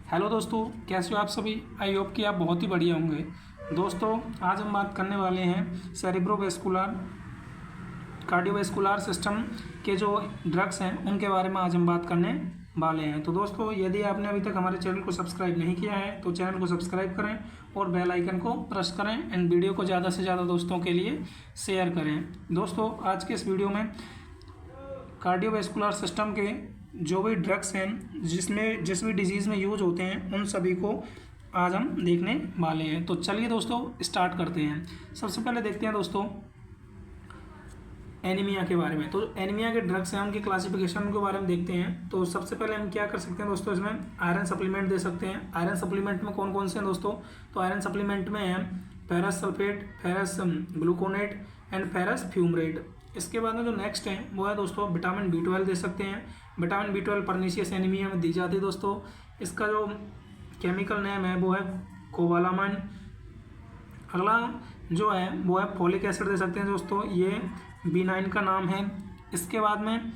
Hello दोस्तों, कैसे हो आप सभी। आई होप कि आप बहुत ही बढ़िया होंगे। दोस्तों, आज हम बात करने वाले हैं सेरिब्रोवेस्कुलर कार्डियोवेस्कुलर सिस्टम के जो ड्रग्स हैं उनके बारे में आज हम बात करने वाले हैं। तो दोस्तों, यदि आपने अभी तक हमारे चैनल को सब्सक्राइब नहीं किया है तो चैनल को सब्सक्राइब करें और बेल आइकन को प्रेस करें एंड वीडियो को ज़्यादा से ज़्यादा दोस्तों के लिए शेयर करें। दोस्तों, आज के इस वीडियो में कार्डियोवेस्कुलर सिस्टम के जो भी ड्रग्स हैं जिस भी डिजीज़ में यूज होते हैं उन सभी को आज हम देखने वाले हैं। तो चलिए दोस्तों स्टार्ट करते हैं। सबसे पहले देखते हैं दोस्तों एनीमिया के बारे में। तो एनीमिया के ड्रग्स हैं, उनके क्लासिफिकेशन के बारे में देखते हैं। तो सबसे पहले हम क्या कर सकते हैं दोस्तों, इसमें आयरन सप्लीमेंट दे सकते हैं। आयरन सप्लीमेंट में कौन कौन से हैं दोस्तों, तो आयरन सप्लीमेंट में है ferrous sulphate, ferrous gluconate and ferrous fumarate. इसके बाद में जो नेक्स्ट है वो है दोस्तों विटामिन B12 दे सकते हैं। विटामिन B12 परनीशियस एनीमिया में दी जाती है दोस्तों। इसका जो केमिकल नेम है वो है कोबालामाइन। अगला जो है वो है फोलिक एसिड दे सकते हैं दोस्तों, ये B9 का नाम है। इसके बाद में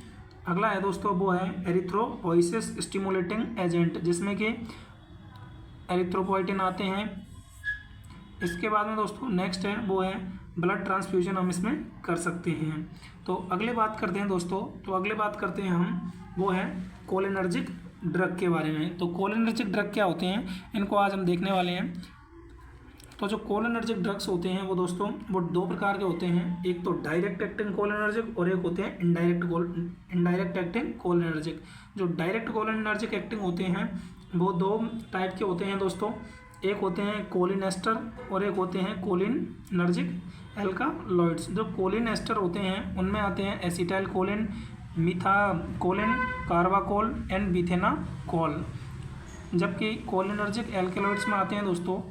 अगला है दोस्तों वो है एरिथ्रोपोइसिस स्टिमुलेटिंग एजेंट, जिसमें कि एरिथ्रोपोइटिन आते हैं। इसके बाद में दोस्तों नेक्स्ट है वो है ब्लड ट्रांसफ्यूजन, हम इसमें कर सकते हैं। तो अगले बात करते हैं दोस्तों, तो अगले बात करते हैं हम वो है कोलिनर्जिक ड्रग के बारे में। तो कोलिनर्जिक ड्रग क्या होते हैं, इनको आज हम देखने वाले हैं। तो जो कोलिनर्जिक ड्रग्स होते हैं वो दोस्तों वो दो प्रकार के होते हैं, एक तो डायरेक्ट एक्टिंग कोलिनर्जिक और एक होते हैं इनडायरेक्ट एक्टिंग कोलिनर्जिक। जो डायरेक्ट कोलिनर्जिक एक्टिंग होते हैं वो दो टाइप के होते हैं दोस्तों, एक होते हैं कोलिन एस्टर और एक होते हैं कोलिनर्जिक एल्कालॉइड्स। जो कोलिन एस्टर होते हैं उनमें आते हैं एसिटाइल कोलिन, मिथाकोलिन, कार्बाकोल एंड बिथेनाकोल। जबकि कोलिनर्जिक एल्कालॉइड्स में आते हैं दोस्तों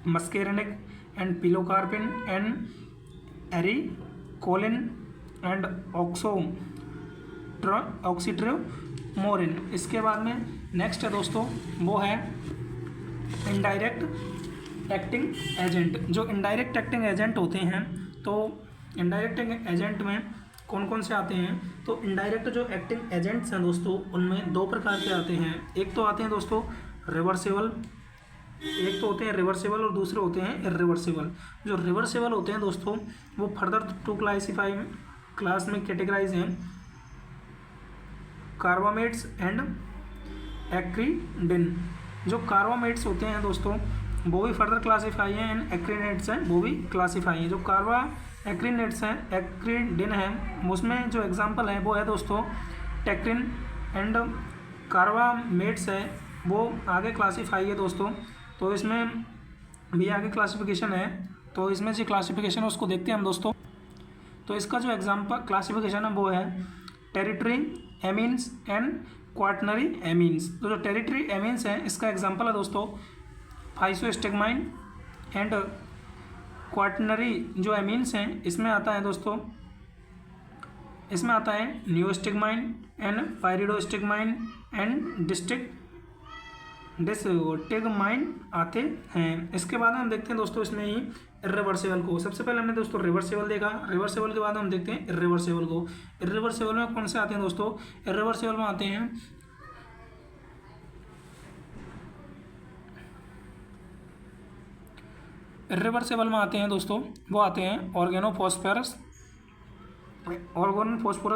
मस्केरेनिक एंड पिलोकार्पिन एंड एरिकोलिन एंड ऑक्सीट्रोमोरिन। इसके बाद में नेक्स्ट है दोस्तों वो है इनडायरेक्ट एक्टिंग एजेंट। जो इनडायरेक्ट एक्टिंग एजेंट होते हैं तो इनडायरेक्ट एजेंट में कौन कौन से आते हैं, तो इनडायरेक्ट जो एक्टिंग एजेंट्स हैं दोस्तों उनमें दो प्रकार के आते हैं। एक तो आते हैं दोस्तों रिवर्सेबल, एक तो होते हैं रिवर्सेबल और दूसरे होते हैं इरिवर्सेबल। जो रिवर्सेबल होते हैं दोस्तों वो फर्दर टू क्लास में कैटेगराइज हैं कार्बामेट्स एंड एक्रीडिन। जो कार्बामेट्स होते हैं दोस्तों वो भी फर्दर क्लासीफाई हैं एंड एक्रीनेट्स हैं वो भी क्लासीफाई हैं। जो कार्बा एक्रीनेट्स हैं, एक्रीडिन है, उसमें जो एग्जांपल है वो है दोस्तों टेक्रिन एंड कार्बामेट्स है वो आगे क्लासीफाई है दोस्तों। तो इसमें भी आगे क्लासिफिकेशन है, तो इसमें जो क्लासिफिकेशन है उसको देखते हैं हम दोस्तों। तो इसका जो एग्जाम्पल क्लासिफिकेशन है वो है territory amines and quaternary amines. तो जो टेरिटरी एमीन्स हैं इसका एग्जांपल है दोस्तों फाइसोस्टिग्माइन एंड क्वाटनरी जो एमीन्स हैं इसमें आता है दोस्तों, इसमें आता है नियोस्टिग्माइन एंड पायरिडोस्टिग्माइन एंड डिस्टिग्माइन आते हैं। इसके बाद हम देखते हैं दोस्तों इसमें ही इरिवर्सेबल को। सबसे पहले हमने दोस्तों रिवर्सेबल देखा, रिवर्सेबल के बाद हम देखते हैं इरिवर्सेबल को। इरिवर्सेबल में कौन से आते हैं दोस्तों, इरिवर्सेबल में आते हैं इरिवर्सेबल में आते हैं दोस्तों वो आते हैं ऑर्गेनोफॉस्फोरस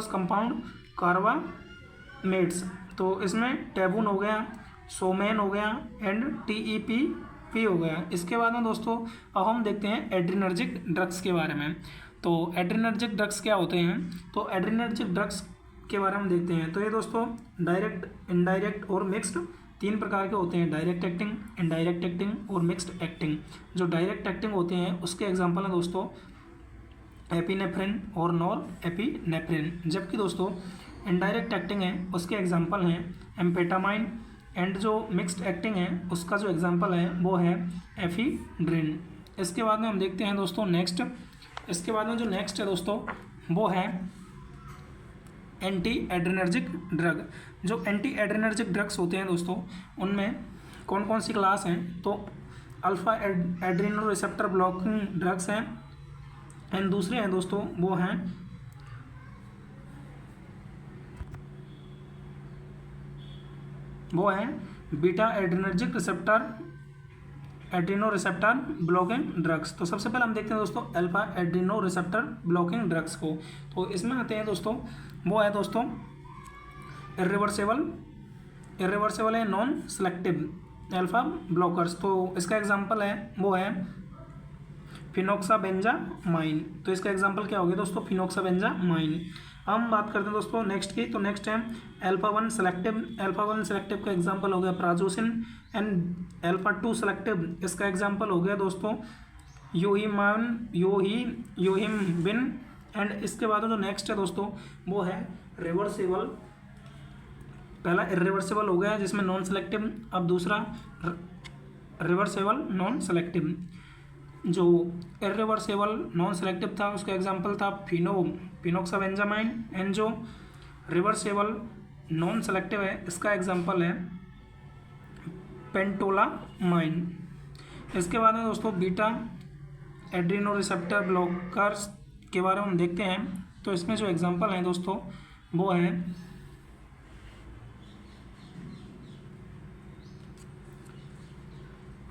कंपाउंड कार्बामेट्स। तो इसमें टेबून हो गया, सोमेन हो गया एंड TEPP हो गया। इसके बाद में दोस्तों अब हम देखते हैं एड्रीनर्जिक ड्रग्स के बारे में। तो एड्रीनर्जिक ड्रग्स क्या होते हैं, तो एड्रीनर्जिक ड्रग्स के बारे में देखते हैं। तो ये दोस्तों डायरेक्ट, इनडायरेक्ट और मिक्स्ड तीन प्रकार के होते हैं, डायरेक्ट एक्टिंग, इनडायरेक्ट एक्टिंग और मिक्स्ड एक्टिंग। जो डायरेक्ट एक्टिंग होते हैं उसके एग्जांपल हैं दोस्तों एपिनेफ्रिन और नॉर एपिनेफ्रिन। जबकि दोस्तों इनडायरेक्ट एक्टिंग है उसके एग्जांपल हैं एम्फेटामाइन एंड जो मिक्स्ड एक्टिंग है उसका जो एग्जांपल है वो है एफिड्रिन। इसके बाद में हम देखते हैं दोस्तों नेक्स्ट, इसके बाद में जो नेक्स्ट है दोस्तों वो है एंटी एड्रेनर्जिक ड्रग। जो एंटी एड्रेनर्जिक ड्रग्स होते हैं दोस्तों उनमें कौन कौन सी क्लास हैं, तो alpha adrenal receptor blocking drugs हैं एंड दूसरे हैं दोस्तों वो हैं वो है beta adrenergic Adreno receptor blocking drugs. तो सबसे पहले हम देखते हैं दोस्तों alpha Adreno receptor blocking drugs को। तो इसमें आते हैं दोस्तों, वो है दोस्तों इरिवर्सिबल है नॉन सेलेक्टिव अल्फा ब्लॉकर्स। तो इसका एग्जांपल है वो है फिनोक्साबेंजामाइन। तो इसका एग्जांपल क्या हो गया दोस्तों, फिनोक्साबेंजामाइन। हम बात करते हैं दोस्तों नेक्स्ट की। तो नेक्स्ट है अल्फा वन सेलेक्टिव का एग्जांपल हो गया prazosin and alpha two selective इसका एग्जांपल हो गया दोस्तों योहिमबिन। एंड इसके बाद जो नेक्स्ट है दोस्तों वो है रिवर्सिबल। पहला इरिवर्सिबल हो गया जिसमें नॉन सेलेक्टिव, अब दूसरा रिवर्सिबल नॉन सेलेक्टिव। जो इरिवर्सिबल नॉन सेलेक्टिव था उसका एग्जांपल था फिनोक्साबेंजामाइन एंड जो रिवर्सिबल नॉन सेलेक्टिव है इसका एग्जांपल है पेंटोलामाइन। इसके बाद में दोस्तों बीटा एड्रीनो रिसेप्टर ब्लॉकर्स के बारे में हम देखते हैं। तो इसमें जो एग्जांपल हैं दोस्तों वो है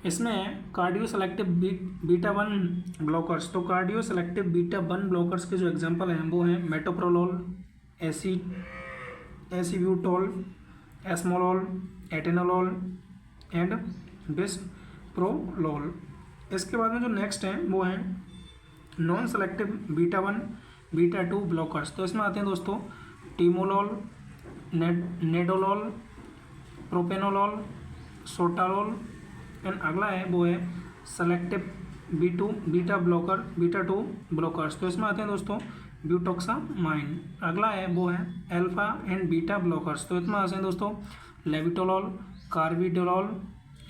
इसमें cardio selective beta one blockers. तो cardio selective beta one blockers के जो एग्जांपल हैं वो हैं metoprolol, acebutolol, esmolol, atenolol and bisoprolol. इसके बाद में जो नेक्स्ट है वो है non selective beta one beta two blockers. तो इसमें आते हैं दोस्तों timolol, nadolol, propranolol, sotalol and अगला है वो है सेलेक्टिव बीटा टू ब्लॉकर्स। तो इसमें आते हैं दोस्तों ब्यूटोक्सामाइन। अगला है वो है अल्फा एंड बीटा ब्लॉकर्स। तो इसमें आते हैं दोस्तों लेविटोलोल, कार्बिडोलोल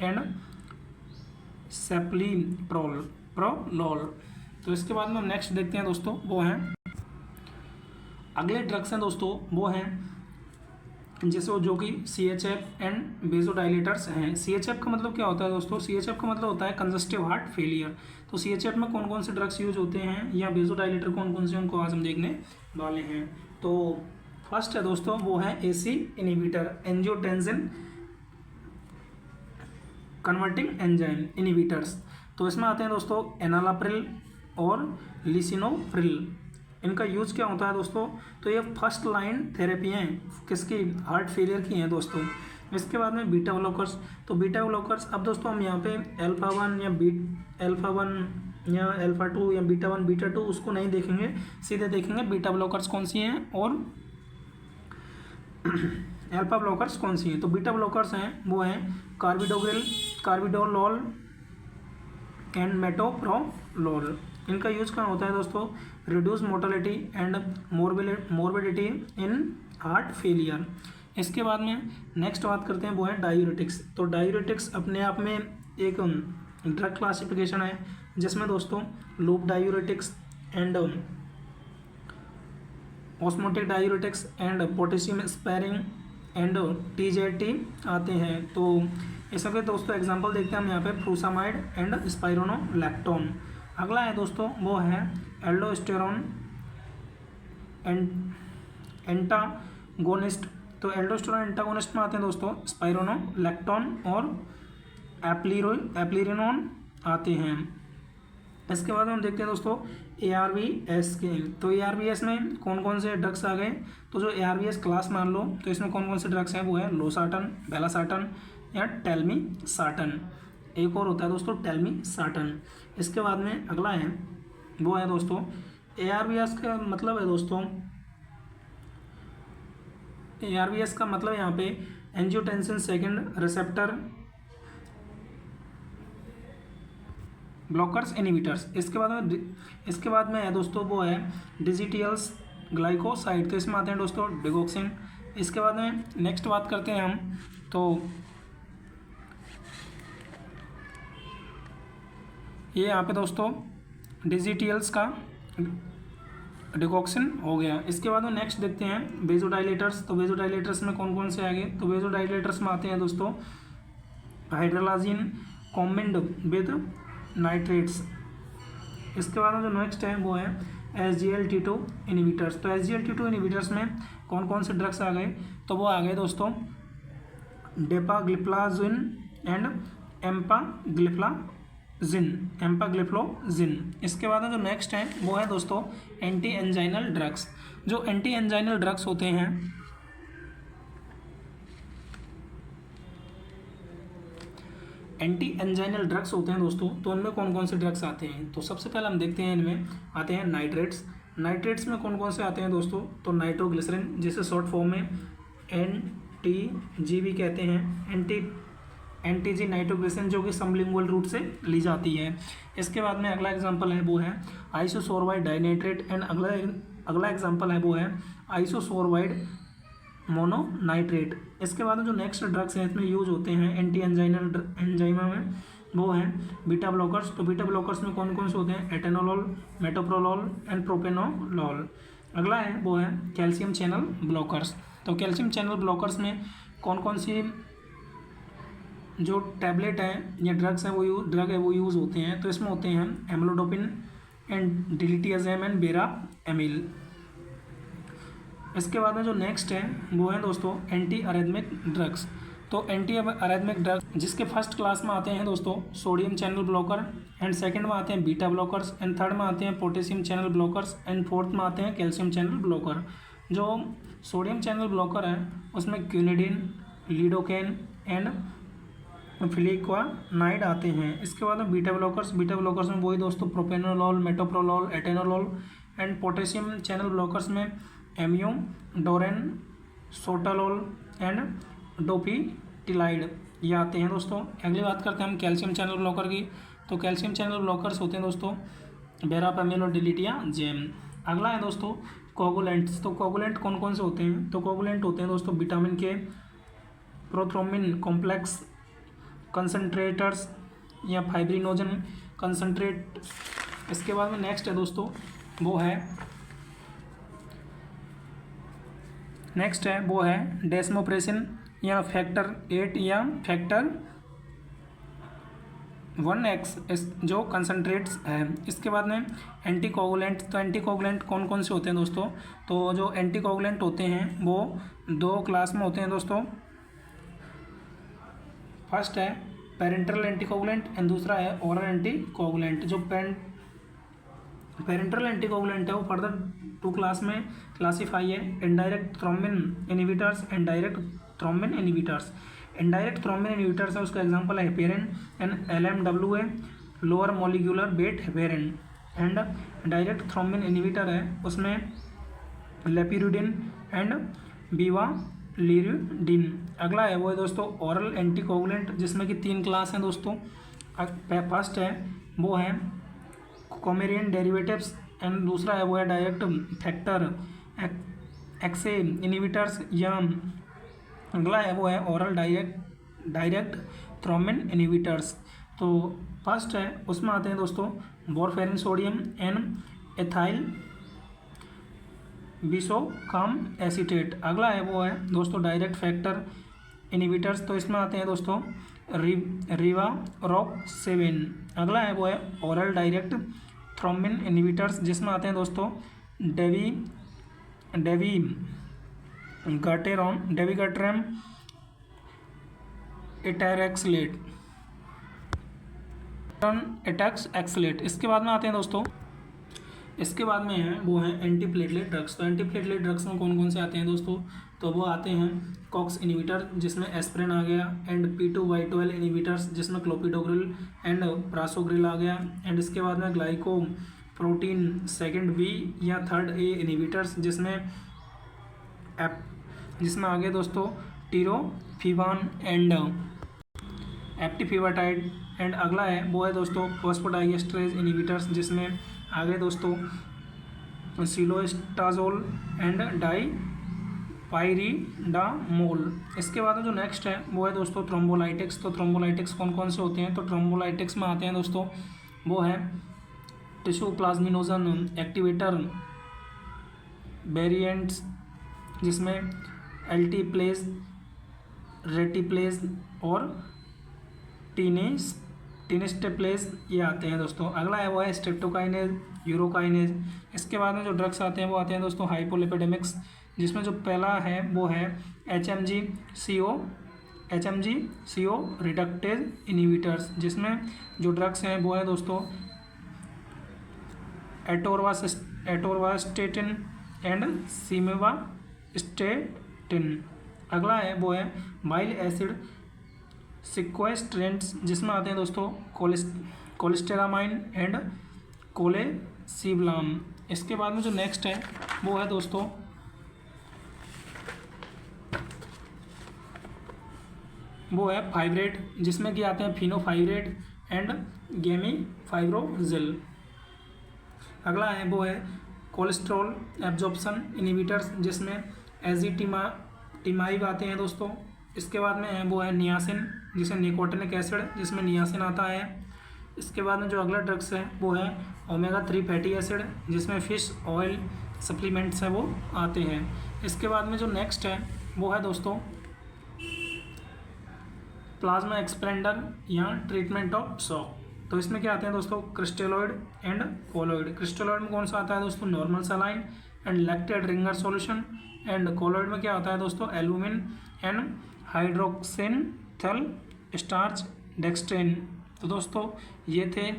एंड सेप्लिप्रोलोल। तो इसके बाद में हम नेक्स्ट देखते हैं दोस्तों वो हैं अगले ड्रग्स हैं दोस्तों वो हैं जैसे जो कि CHF एंड बेजोडाइलेटर्स हैं। CHF का मतलब क्या होता है दोस्तों, CHF का मतलब होता है कंजस्टिव हार्ट फेलियर। तो CHF में कौन कौन से ड्रग्स यूज होते हैं या बेजोडाइलेटर कौन कौन से उनको आज हम देखने वाले हैं। तो फर्स्ट है दोस्तों वो है AC inhibitor angiotensin converting enzyme inhibitors. तो इसमें आते हैं दोस्तों एनालाप्रिल और लिसिनोप्रिल। इनका यूज क्या होता है दोस्तों, तो ये फर्स्ट लाइन थेरेपी हैं किसकी, हार्ट फेलियर की हैं दोस्तों। इसके बाद में बीटा ब्लॉकर्स। तो बीटा ब्लॉकर्स अब दोस्तों हम यहाँ पे अल्फा वन या अल्फा टू या बीटा वन बीटा टू उसको नहीं देखेंगे, सीधे देखेंगे बीटा ब्लॉकर्स कौन सी हैं और अल्फा ब्लॉकर्स कौन सी हैं। तो बीटा ब्लॉकर्स हैं वो हैं कार्बिडोलोल एंड मेटोप्रोलोल। इनका यूज क्या होता है दोस्तों, reduce mortality and morbidity in heart failure. इसके बाद में नेक्स्ट बात करते हैं वो है डायूरेटिक्स। तो डायूरेटिक्स अपने आप में एक ड्रग क्लासिफिकेशन है जिसमें दोस्तों loop diuretics and osmotic diuretics and potassium sparing and TZT आते हैं। तो इसके दोस्तों एग्जांपल देखते हैं हम यहाँ पे फ्रूसामाइड एंड स्पाइरोनोलैक्टोन। अगला है दोस्तों वो है एल्डोस्टेरोन एंटागोनिस्ट। तो एल्डोस्टेरोन एंटागोनिस्ट में आते हैं दोस्तों स्पाइरोनोलैक्टोन और एप्लिरिनोन आते हैं। इसके बाद हम देखते हैं दोस्तों ARVS के। तो ARVS में कौन कौन से ड्रग्स आ गए, तो जो ARVS क्लास मान लो तो इसमें कौन कौन से ड्रग्स हैं वो है लोसाटन, बेलासाटन या टेल्मीसाटन। एक और होता है दोस्तों टेल्मीसाटन। इसके बाद में अगला है वो है दोस्तों ARVS का मतलब है दोस्तों ARVS का मतलब यहाँ पे angiotensin second receptor blockers inhibitors. इसके बाद में है दोस्तों वो है डिजिटियल्स ग्लाइकोसाइड। तो इसमें आते हैं दोस्तों डिगोक्सिन। इसके बाद में नेक्स्ट बात करते हैं हम तो ये यहाँ पे दोस्तों डिजिटियल्स का डिगोक्सिन हो गया। इसके बाद में नेक्स्ट देखते हैं बेजोडाइलेटर्स। तो बेजोडाइलेटर्स में कौन कौन से आ गए, तो बेजोडाइलेटर्स में आते हैं दोस्तों हाइड्रोलाजिन कॉम्बिन्ड विद नाइट्रेट्स। इसके बाद में जो नेक्स्ट है वो है SGLT2 इनिबिटर्स। तो SGLT2 इनिबिटर्स में कौन कौन से ड्रग्स आ गए, तो वो आ गए दोस्तों डेपाग्लिफ्लाजिन एंड एम्पाग्लिफ्लोजिन। इसके बाद में जो नेक्स्ट है वो है दोस्तों एंटी एंजाइनल ड्रग्स। जो एंटी एंजाइनल ड्रग्स होते हैं, दोस्तों, तो उनमें कौन कौन से ड्रग्स आते हैं। तो सबसे पहले हम देखते हैं, इनमें आते हैं नाइट्रेट्स। नाइट्रेट्स में कौन कौन से आते हैं दोस्तों, तो नाइट्रोग्लिसरिन, जिसे शॉर्ट फॉर्म में NTG भी कहते हैं, एंटीजी नाइट्रोग्लिसरिन, जो कि सबलिंगुअल रूट से ली जाती है। इसके बाद में अगला एग्जांपल है वो है आइसोसोरवाइड डाइनाइट्रेट एंड अगला एग्जांपल है वो है आइसोसोरवाइड मोनोनाइट्रेट। इसके बाद में जो नेक्स्ट ड्रग्स हैं इसमें यूज होते हैं एंटी एंजाइनल एंजाइमा में, वो हैं बीटा ब्लॉकर्स। तो बीटा ब्लॉकर्स में कौन कौन से होते हैं, एटेनोलोल, मेटोप्रोलोल एंड प्रोपेनोलोल। अगला है वो है कैल्शियम चैनल ब्लॉकर्स। तो कैल्शियम चैनल ब्लॉकर्स में कौन कौन सी जो टैबलेट है या ड्रग्स है वो यूज़ होते हैं। तो इसमें होते हैं एम्लोडोपिन एंड डिलिटियाजेम एंड बेराएमिल। इसके बाद में जो नेक्स्ट है वो है दोस्तों एंटी अरेथमिक ड्रग्स। तो एंटी अरेथमिक ड्रग्स जिसके फर्स्ट क्लास में आते हैं दोस्तों sodium channel blocker, and second में आते हैं बीटा ब्लॉकर्स, एंड थर्ड में आते हैं potassium channel blockers, and fourth में आते हैं कैल्शियम चैनल ब्लॉकर। जो सोडियम चैनल ब्लॉकर है उसमें क्यूनिडिन, लीडोकेन एंड फ्लिक्वानाइड आते हैं। इसके बाद में बीटा ब्लॉकर्स में वही दोस्तों propranolol, metoprolol, atenolol, and potassium channel blockers में एम्यूडोरेन, सोटालोल एंड डोपिटिलाइड ये आते हैं दोस्तों। अगली बात करते हैं हम कैल्शियम चैनल ब्लॉकर की। तो कैल्शियम चैनल ब्लॉकर्स होते हैं दोस्तों बेरापेमिल और डिलिटियाजेम। अगला है दोस्तों कोगुलेंट्स। तो कोगुलेंट कौन कौन से होते हैं, तो कोगुलेंट होते हैं दोस्तों विटामिन के, प्रोथ्रोम्बिन कॉम्प्लेक्स कंसनट्रेटर्स या फाइब्रिनोजन कंसनट्रेट। इसके बाद में नेक्स्ट है दोस्तों वो है डेस्मोप्रेसिन या फैक्टर 8 या फैक्टर 1X जो कंसनट्रेट्स है। इसके बाद में एंटीकोगुलेंट। तो एंटीकोगुलेंट कौन कौन से होते हैं दोस्तों, तो जो एंटीकोगुलेंट होते हैं वो दो क्लास में होते हैं दोस्तों। फर्स्ट है पेरेंटल एंटीकोगुलेंट एंड दूसरा है ओरल एंटीकोगुलेंट। जो पेरेंटल एंटीकोगुलेंट है वो फर्दर टू क्लास में क्लासीफाई है, indirect thrombin inhibitors and direct thrombin inhibitors. Indirect thrombin inhibitors है उसका एग्जांपल है हेपेरिन एंड LMW है lower molecular weight heparin, and direct thrombin inhibitor है उसमें लेपिरुडिन एंड बीवालिरुडिन। अगला है वो है दोस्तों ओरल एंटीकोगुलेंट जिसमें कि 3 क्लास हैं दोस्तों। फर्स्ट है वो है कोमेरियन डेरिवेटिव्स एंड दूसरा है वो है डायरेक्ट फैक्टर एक्से इनहिबिटर्स, या अगला है वो है ओरल डायरेक्ट थ्रोम्बिन इनहिबिटर्स। तो फर्स्ट है उसमें आते हैं दोस्तों warfarin sodium and ethyl biscoumacetate. अगला है वो है दोस्तों डायरेक्ट फैक्टर इनहिबिटर्स। तो इसमें आते हैं दोस्तों रिवारोक्सेबिन। अगला है वो है ओरल डायरेक्ट थ्रोम्बिन इनहिबिटर्स जिसमें आते हैं दोस्तों डेविगाट्रेम एटैक्सलेट। इसके बाद में आते हैं दोस्तों, इसके बाद में है वो है एंटीप्लेटलेट ड्रग्स। तो एंटीप्लेटलेट ड्रग्स में कौन कौन से आते हैं दोस्तों, तो वो आते हैं कॉक्स इनहिबिटर जिसमें एस्पिरिन आ गया, एंड P2Y12 इनहिबिटर्स जिसमें क्लोपिडोग्रिल एंड प्रासोग्रिल आ गया, एंड इसके बाद में ग्लाइको प्रोटीन सेकंड B या थर्ड A इनहिबिटर्स जिसमें आ गए दोस्तों टिरोफिवान एंड एप्टिफिवाटाइड, एंड अगला है वो है दोस्तों फॉस्फोडाइएस्ट्रेज इनहिबिटर्स जिसमें आ गए दोस्तों सिलोएस्टाजोल एंड डाइपाइरिडामोल। इसके बाद में जो नेक्स्ट है वो है दोस्तों थ्रोम्बोलाइटिक्स। तो थ्रोम्बोलाइटिक्स कौन कौन से होते हैं, तो थ्रोम्बोलाइटिक्स में आते हैं दोस्तों वो है टिश्यू प्लाज्मिनोजन एक्टिवेटर वेरिएंट्स जिसमें एल्टीप्लेज, रेटिप्लेज और टीनेस्टेप्लेज ये आते हैं दोस्तों। अगला है वो है स्ट्रेप्टोकाइनेज, यूरोकाइनेज। इसके बाद में जो ड्रग्स आते हैं वो आते हैं दोस्तों हाइपोलिपिडेमिक्स जिसमें जो पहला है वो है HMG CO HMG CO reductase inhibitors, जिसमें जो ड्रग्स हैं वो है दोस्तों एटोरवास्टेटिन एंड सिमेवास्टेटिन। अगला है वो है बाइल एसिड सिक्वेस्ट्रेंट्स, जिसमें आते हैं दोस्तों कोलेस्टेरामाइन एंड कोलेसिवलाम। इसके बाद में जो नेक्स्ट है वो है दोस्तों वो है फाइब्रेट, जिसमें कि आते हैं फिनोफाइब्रेट एंड गेमीफाइब्रोजिल। अगला है वो है कोलेस्ट्रॉल एब्जॉर्प्शन इनहिबिटर्स, जिसमें एजिटिमाइब आते हैं दोस्तों। इसके बाद में है वो है नियासिन, जिसे निकोटिनिक एसिड, जिसमें नियासिन आता है। इसके बाद में जो अगला ड्रग्स है वो है ओमेगा 3 फैटी एसिड, जिसमें फिश ऑयल सप्लीमेंट्स हैं वो आते हैं। इसके बाद में जो नेक्स्ट है वो है दोस्तों प्लाज्मा एक्सपेंडर या ट्रीटमेंट ऑफ शॉक। तो इसमें क्या आते हैं दोस्तों क्रिस्टेलॉइड एंड कोलॉइड। क्रिस्टेलॉइड में कौन सा आता है दोस्तों normal saline and lactated Ringer solution, and colloid में क्या होता है दोस्तों एल्यूमिन एंड हाइड्रोक्सिनथल स्टार्च डेक्सट्रेन। तो दोस्तों ये थे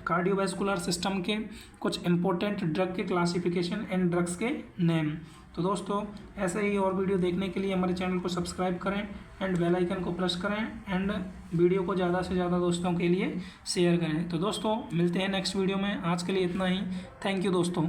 कार्डियोवैस्कुलर सिस्टम के कुछ इंपॉर्टेंट ड्रग के क्लासिफिकेशन एंड ड्रग्स के नेम। तो दोस्तों ऐसे ही और वीडियो देखने के लिए हमारे चैनल को सब्सक्राइब करें एंड बेल आइकन को प्रेस करें एंड वीडियो को ज़्यादा से ज़्यादा दोस्तों के लिए शेयर करें। तो दोस्तों मिलते हैं नेक्स्ट वीडियो में, आज के लिए इतना ही। थैंक यू दोस्तों।